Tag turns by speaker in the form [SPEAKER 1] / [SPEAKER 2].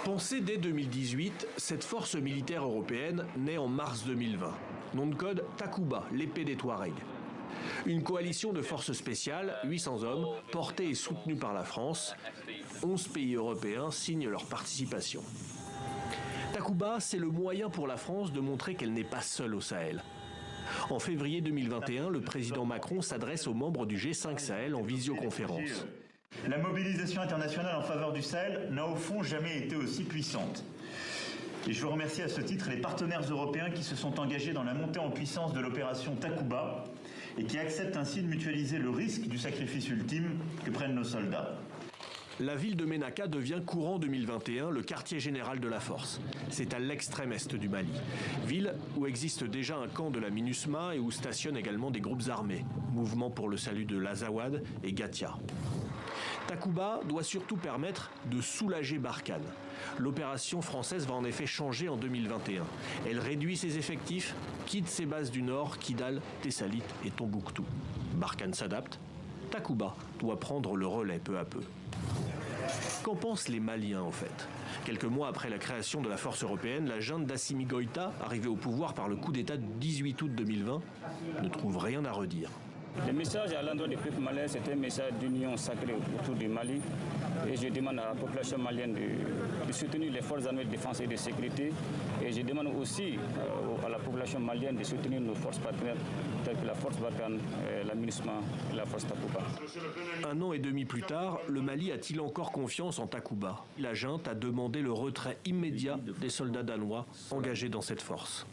[SPEAKER 1] Pensée dès 2018, cette force militaire européenne naît en mars 2020. Nom de code Takuba, l'épée des Touaregs. Une coalition de forces spéciales, 800 hommes, portée et soutenue par la France. 11 pays européens signent leur participation. Takuba, c'est le moyen pour la France de montrer qu'elle n'est pas seule au Sahel. En février 2021, le président Macron s'adresse aux membres du G5 Sahel en visioconférence.
[SPEAKER 2] La mobilisation internationale en faveur du Sahel n'a au fond jamais été aussi puissante. Et je veux remercier à ce titre les partenaires européens qui se sont engagés dans la montée en puissance de l'opération Takuba et qui acceptent ainsi de mutualiser le risque du sacrifice ultime que prennent nos soldats.
[SPEAKER 1] La ville de Ménaka devient courant 2021 le quartier général de la force. C'est à l'extrême est du Mali. Ville où existe déjà un camp de la MINUSMA et où stationnent également des groupes armés. Mouvement pour le salut de l'Azawad et Gatia. Takuba doit surtout permettre de soulager Barkhane. L'opération française va en effet changer en 2021. Elle réduit ses effectifs, quitte ses bases du nord, Kidal, Tessalit et Tombouctou. Barkhane s'adapte. Takuba doit prendre le relais peu à peu. Qu'en pensent les Maliens en fait? Quelques mois après la création de la force européenne, la junte d'Assimi Goïta, arrivée au pouvoir par le coup d'État du 18 août 2020, ne trouve rien à redire.
[SPEAKER 3] Le message à l'endroit du peuple malien, c'est un message d'union sacrée autour du Mali. Et je demande à la population malienne de soutenir les forces armées de défense et de sécurité. Et je demande aussi à la population malienne de soutenir nos forces partenaires, telles que la force Barkhane, la MINUSMA et la force Takuba.
[SPEAKER 1] Un an et demi plus tard, le Mali a-t-il encore confiance en Takuba? La junte a demandé le retrait immédiat des soldats danois engagés dans cette force.